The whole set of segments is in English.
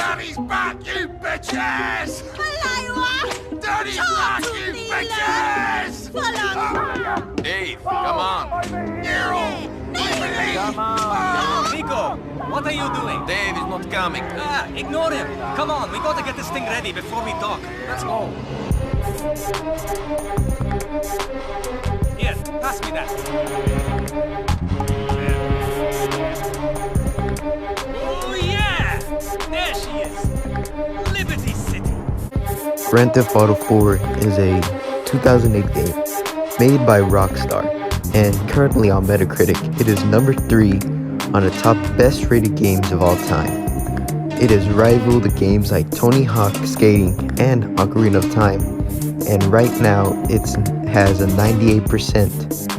Daddy's back, you bitches! Daddy's back, you bitches! Dave, come on. Nero! Come on. Niko, what are you doing? Dave is not coming. Ignore him. Come on, we gotta get this thing ready before we dock. Let's go. Here, pass me that. Oh yeah! There she is. Liberty City. Grand Theft Auto 4 is a 2008 game made by Rockstar, and currently on Metacritic, it is number 3 on the top best rated games of all time. It has rivaled the games like Tony Hawk Skating and Ocarina of Time, and right now it has a 98%.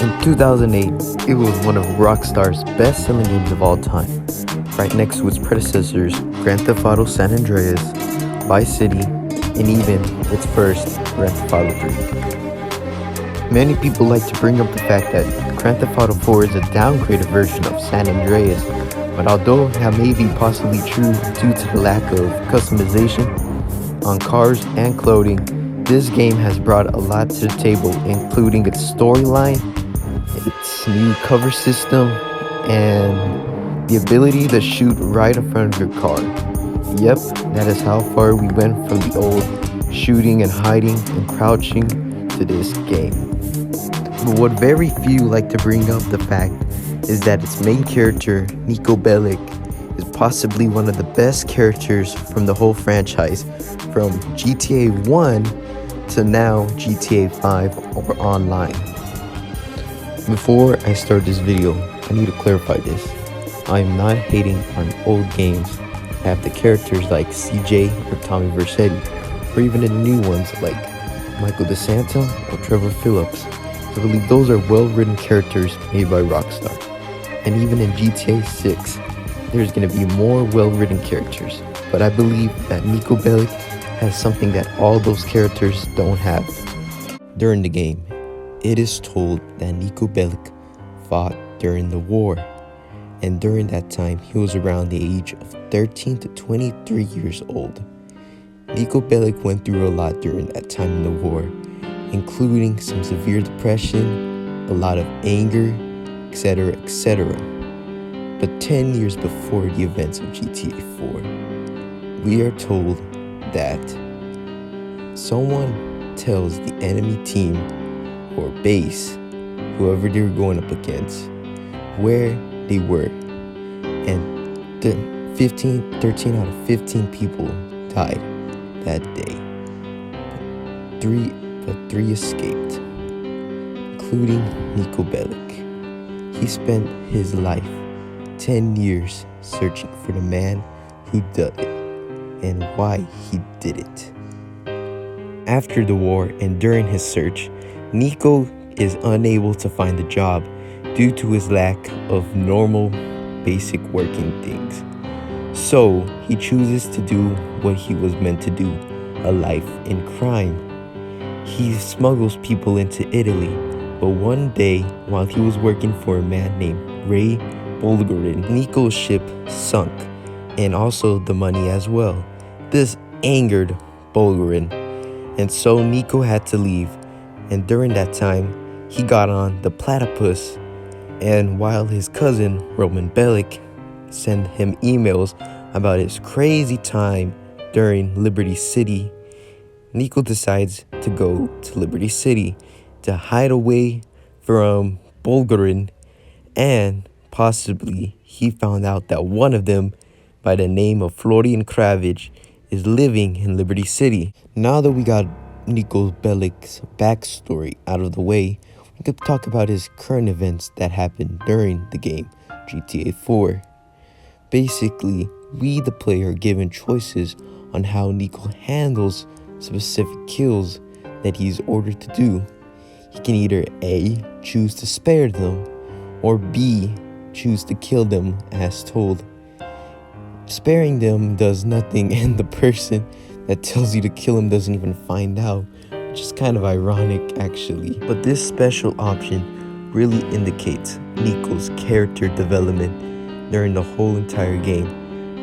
In 2008, it was one of Rockstar's best-selling games of all time, right next to its predecessors Grand Theft Auto San Andreas, Vice City, and even its first Grand Theft Auto 3. Many people like to bring up the fact that Grand Theft Auto 4 is a downgraded version of San Andreas, but although that may be possibly true due to the lack of customization on cars and clothing, this game has brought a lot to the table, including its storyline, its new cover system, and the ability to shoot right in front of your car. Yep, that is how far we went from the old shooting and hiding and crouching to this game. But what very few like to bring up the fact is that its main character, Niko Bellic, is possibly one of the best characters from the whole franchise, from GTA 1 to now GTA 5 or online. Before I start this video, I need to clarify this. I am not hating on old games that have the characters like CJ or Tommy Vercetti, or even the new ones like Michael DeSanto or Trevor Phillips. I believe those are well-written characters made by Rockstar. And even in GTA 6, there's going to be more well-written characters. But I believe that Niko Bellic has something that all those characters don't have. During the game, it is told that Niko Bellic fought during the war. And during that time, he was around the age of 13 to 23 years old. Niko Bellic went through a lot during that time in the war, including some severe depression, a lot of anger, etc., etc. But 10 years before the events of GTA 4, we are told that someone tells the enemy team or base, whoever they were going up against, where they were, and 13 out of 15 people died that day. But three escaped, including Niko Bellic. He spent his life 10 years searching for the man who did it and why he did it. After the war and during his search, Niko is unable to find a job due to his lack of normal, basic working things. So he chooses to do what he was meant to do, a life in crime. He smuggles people into Italy, but one day, while he was working for a man named Ray Bulgarin, Niko's ship sunk, and also the money as well. This angered Bulgarin, and so Niko had to leave, and during that time, he got on the platypus, and while his cousin, Roman Bellic, sent him emails about his crazy time during Liberty City, Niko decides to go to Liberty City to hide away from Bulgarin, and possibly he found out that one of them, by the name of Florian Kravich, is living in Liberty City. Now that we got Niko Bellic's backstory out of the way, we could talk about his current events that happened during the game, GTA 4. Basically, we the player are given choices on how Niko handles specific kills that he's ordered to do. He can either A, choose to spare them, or B, choose to kill them as told. Sparing them does nothing, and the person that tells you to kill him doesn't even find out, which is kind of ironic actually. But this special option really indicates Niko's character development during the whole entire game,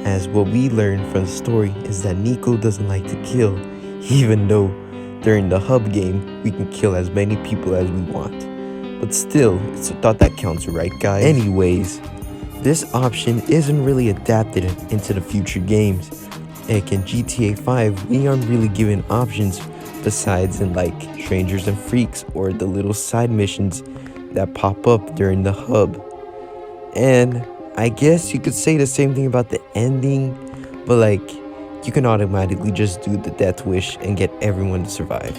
as what we learn from the story is that Niko doesn't like to kill, even though during the hub game we can kill as many people as we want. But still, it's a thought that counts, right guys? Anyways, this option isn't really adapted into the future games. Like in GTA 5, we aren't really given options besides in like Strangers and Freaks or the little side missions that pop up during the hub. And I guess you could say the same thing about the ending, but like you can automatically just do the death wish and get everyone to survive,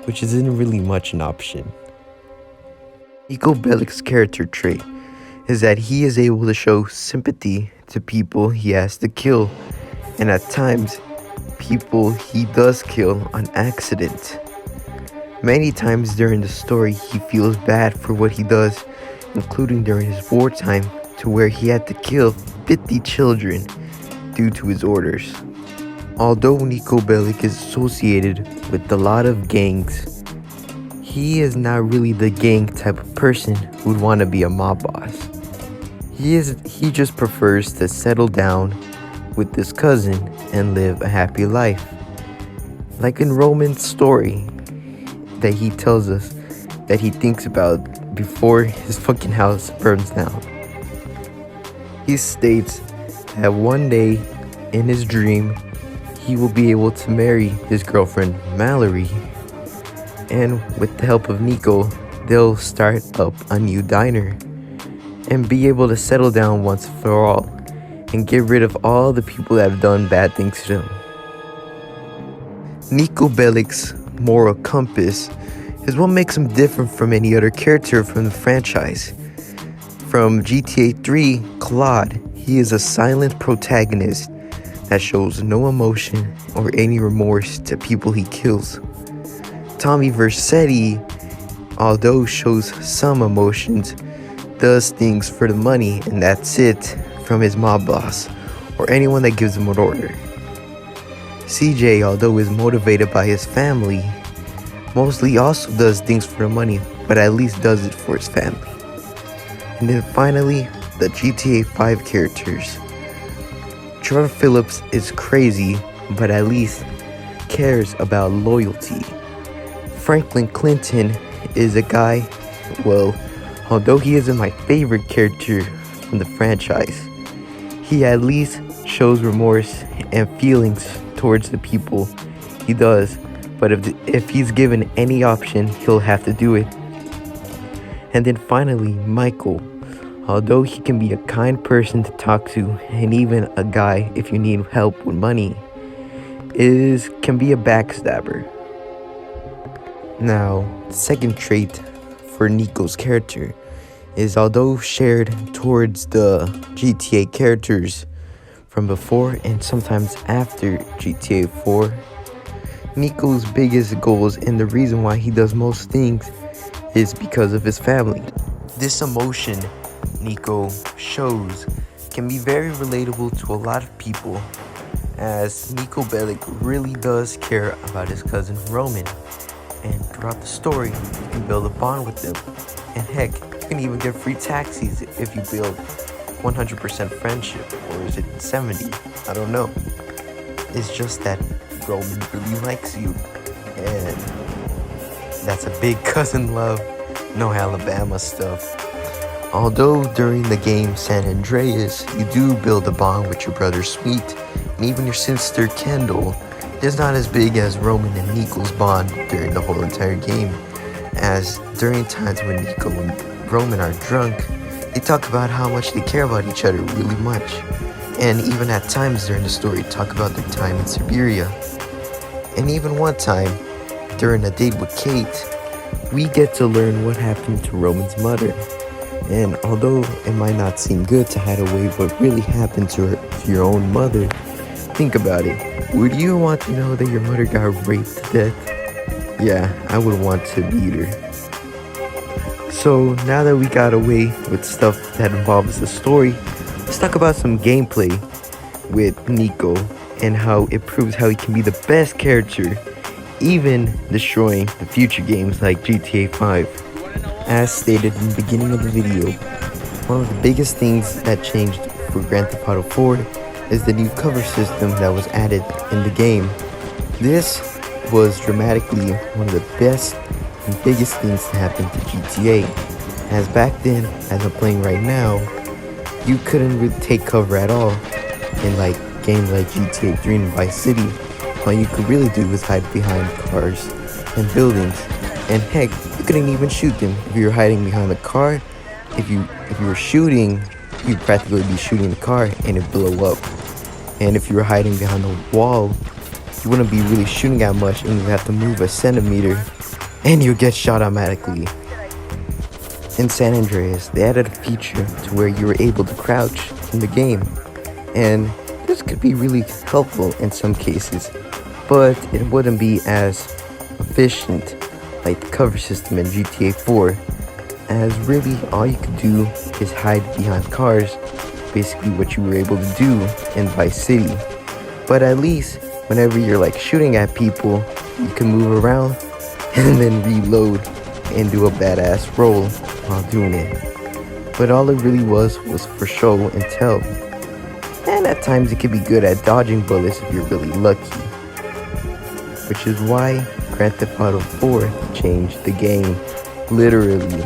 which isn't really much an option. Niko Bellic's character trait is that he is able to show sympathy to people he has to kill, and at times, people he does kill on accident. Many times during the story, he feels bad for what he does, including during his wartime, to where he had to kill 50 children due to his orders. Although Niko Bellic is associated with a lot of gangs, he is not really the gang type of person who would want to be a mob boss. He just prefers to settle down with his cousin and live a happy life. Like in Roman's story that he tells us that he thinks about before his fucking house burns down. He states that one day in his dream he will be able to marry his girlfriend Mallory, and with the help of Niko, they'll start up a new diner and be able to settle down once for all and get rid of all the people that have done bad things to them. Niko Bellic's moral compass is what makes him different from any other character from the franchise. From GTA 3, Claude, he is a silent protagonist that shows no emotion or any remorse to people he kills. Tommy Vercetti, although shows some emotions, does things for the money and that's it from his mob boss or anyone that gives him an order. CJ, although is motivated by his family, mostly also does things for the money, but at least does it for his family. And then finally, the GTA 5 characters. Trevor Phillips is crazy, but at least cares about loyalty. Franklin Clinton is a guy, well, although he isn't my favorite character from the franchise, he at least shows remorse and feelings towards the people he does, but if he's given any option, he'll have to do it. And then finally, Michael, although he can be a kind person to talk to and even a guy if you need help with money, can be a backstabber. Now, the second trait for Niko's character is, although shared towards the GTA characters from before and sometimes after GTA 4, Niko's biggest goals and the reason why he does most things is because of his family. This emotion Niko shows can be very relatable to a lot of people, as Niko Bellic really does care about his cousin Roman, and throughout the story you can build a bond with them, and heck, you can even get free taxis if you build 100% friendship, or is it 70? I don't know. It's just that Roman really likes you, and that's a big cousin love, no Alabama stuff. Although during the game San Andreas, you do build a bond with your brother Sweet, and even your sister Kendall, it's not as big as Roman and Niko's bond during the whole entire game, as during times when Niko and Roman are drunk, they talk about how much they care about each other really much, and even at times during the story talk about their time in Siberia. And even one time, during a date with Kate, we get to learn what happened to Roman's mother. And although it might not seem good to hide away what really happened to your own mother, think about it. Would you want to know that your mother got raped to death? Yeah, I would want to beat her. So now that we got away with stuff that involves the story, let's talk about some gameplay with Niko and how it proves how he can be the best character, even destroying the future games like GTA 5. As stated in the beginning of the video, one of the biggest things that changed for Grand Theft Auto 4 is the new cover system that was added in the game. This was dramatically one of the best and biggest things to happen to GTA, as back then, as I'm playing right now, you couldn't really take cover at all in like games like GTA 3 and Vice City. All you could really do was hide behind cars and buildings, and heck, you couldn't even shoot them. If you were hiding behind the car, if you were shooting, you'd practically be shooting the car and it'd blow up. And if you were hiding behind a wall, you wouldn't be really shooting at much, and you have to move a centimeter and you get shot automatically. In San Andreas, they added a feature to where you were able to crouch in the game, and this could be really helpful in some cases, but it wouldn't be as efficient like the cover system in GTA 4, as really all you could do is hide behind cars, basically what you were able to do in Vice City. But at least whenever you're like shooting at people, you can move around and then reload and do a badass roll while doing it. But all it really was for show and tell. And at times it can be good at dodging bullets if you're really lucky. Which is why Grand Theft Auto 4 changed the game, literally.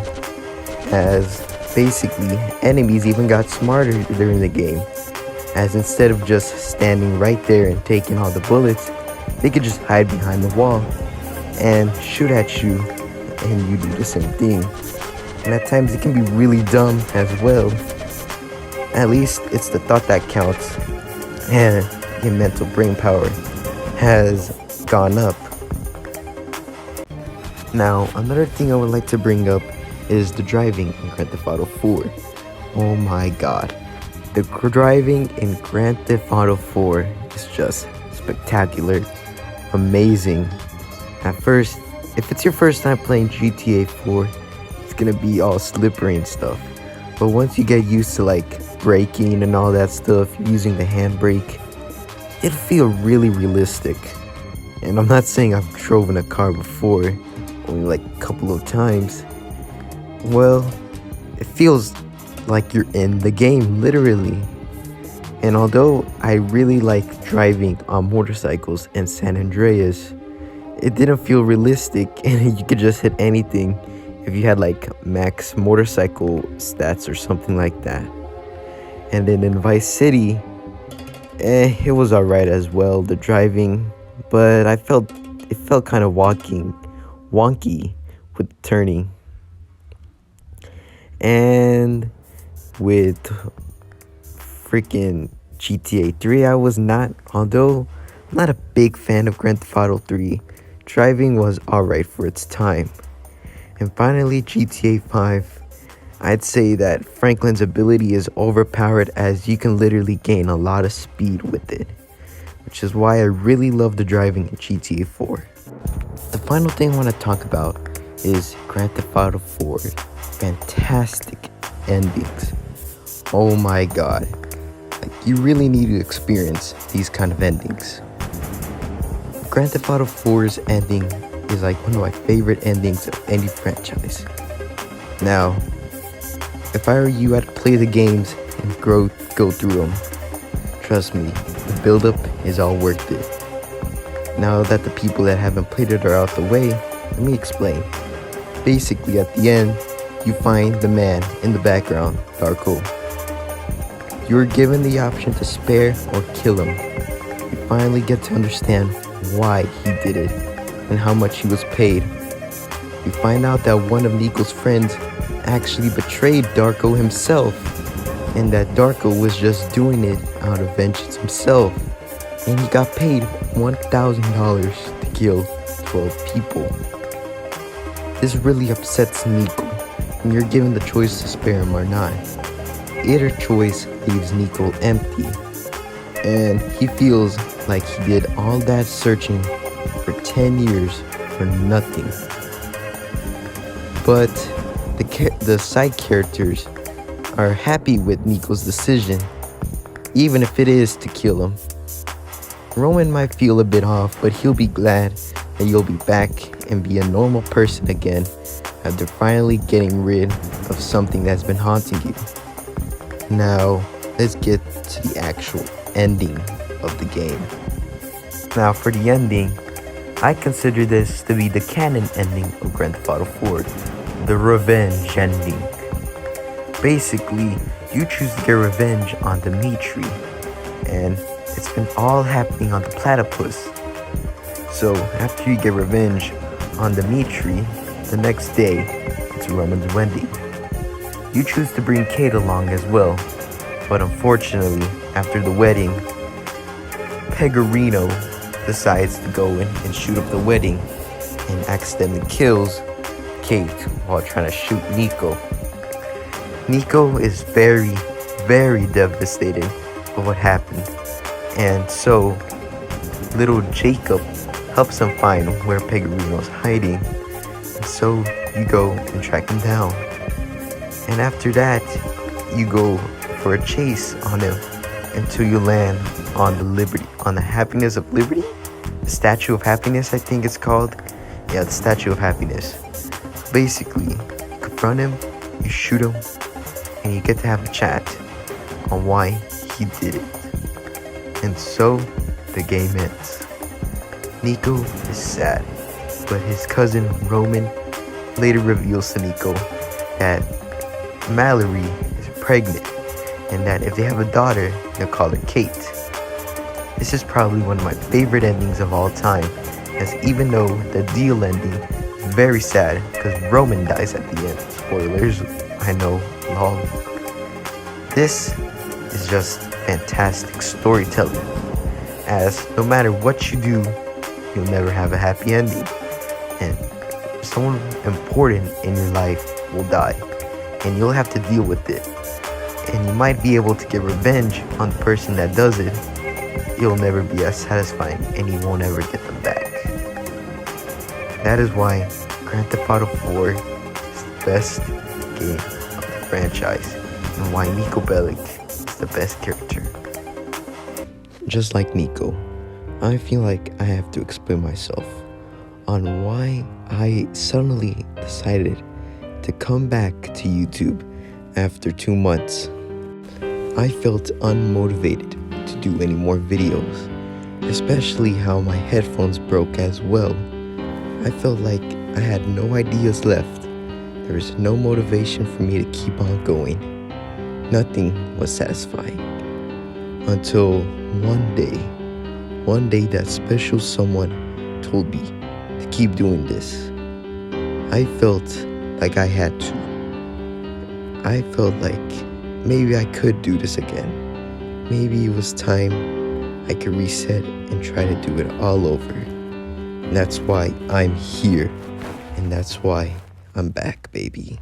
As basically enemies even got smarter during the game. As instead of just standing right there and taking all the bullets, they could just hide behind the wall and shoot at you, and you do the same thing. And at times it can be really dumb as well. At least it's the thought that counts, and your mental brain power has gone up. Now, another thing I would like to bring up is the driving in Grand Theft Auto 4. Oh my god. The driving in Grand Theft Auto 4 is just spectacular, amazing. At first, if it's your first time playing GTA 4, it's gonna be all slippery and stuff. But once you get used to like braking and all that stuff, using the handbrake, it'll feel really realistic. And I'm not saying I've driven a car before, only like a couple of times. Well, it feels like you're in the game, literally. And although I really like driving on motorcycles in San Andreas, it didn't feel realistic, and you could just hit anything if you had like max motorcycle stats or something like that. And then in Vice City, it was alright as well, the driving, but it felt kind of wonky with turning. And with freaking GTA 3, although I'm not a big fan of Grand Theft Auto 3, driving was alright for its time. And finally, GTA 5, I'd say that Franklin's ability is overpowered, as you can literally gain a lot of speed with it, which is why I really love the driving in GTA 4. The final thing I want to talk about is Grand Theft Auto 4's fantastic endings. Oh my god, like you really need to experience these kind of endings. Grand Theft Auto 4's ending is like one of my favorite endings of any franchise. Now, if I were you, I'd play the games and go through them. Trust me, the build-up is all worth it. Now that the people that haven't played it are out the way, let me explain. Basically, at the end, you find the man in the background, Darko. You are given the option to spare or kill him. You finally get to understand why he did it and how much he was paid. You find out that one of Niko's friends actually betrayed Darko himself, and that Darko was just doing it out of vengeance himself, and he got paid $1,000 to kill 12 people. This really upsets Niko, and you're given the choice to spare him or not. Either choice leaves Niko empty, and he feels like he did all that searching for 10 years for nothing. But the side characters are happy with Niko's decision, even if it is to kill him. Roman might feel a bit off, but he'll be glad that you'll be back and be a normal person again after finally getting rid of something that's been haunting you. Now, let's get to the actual ending of the game. Now for the ending, I consider this to be the canon ending of Grand Theft Auto 4, the revenge ending. Basically, you choose to get revenge on Dimitri, and it's been all happening on the platypus. So after you get revenge on Dimitri, the next day, it's Roman's wedding. You choose to bring Kate along as well, but unfortunately, after the wedding, Pegorino decides to go in and shoot up the wedding and accidentally kills Kate while trying to shoot Niko. Niko is very, very devastated of what happened, and so little Jacob helps him find where Pegorino's hiding, and so you go and track him down. And after that, you go for a chase on him until you land on the Happiness of Liberty? The Statue of Happiness, I think it's called. Yeah, the Statue of Happiness. Basically, you confront him, you shoot him, and you get to have a chat on why he did it. And so, the game ends. Niko is sad, but his cousin Roman later reveals to Niko that Mallory is pregnant, and that if they have a daughter, they'll call her Kate. This is probably one of my favorite endings of all time, as even though the deal ending is very sad because Roman dies at the end. Spoilers, I know, lol. This is just fantastic storytelling, as no matter what you do, you'll never have a happy ending, and someone important in your life will die, and you'll have to deal with it. And you might be able to get revenge on the person that does it. It'll never be as satisfying, and you won't ever get them back. That is why Grand Theft Auto 4 is the best game of the franchise, and why Niko Bellic is the best character. Just like Niko, I feel like I have to explain myself on why I suddenly decided to come back to YouTube after 2 months. I felt unmotivated to do any more videos, especially how my headphones broke as well. I felt like I had no ideas left. There was no motivation for me to keep on going. Nothing was satisfying. Until one day that special someone told me to keep doing this. I felt like I had to. I felt like maybe I could do this again. Maybe it was time I could reset and try to do it all over. And that's why I'm here. And that's why I'm back, baby.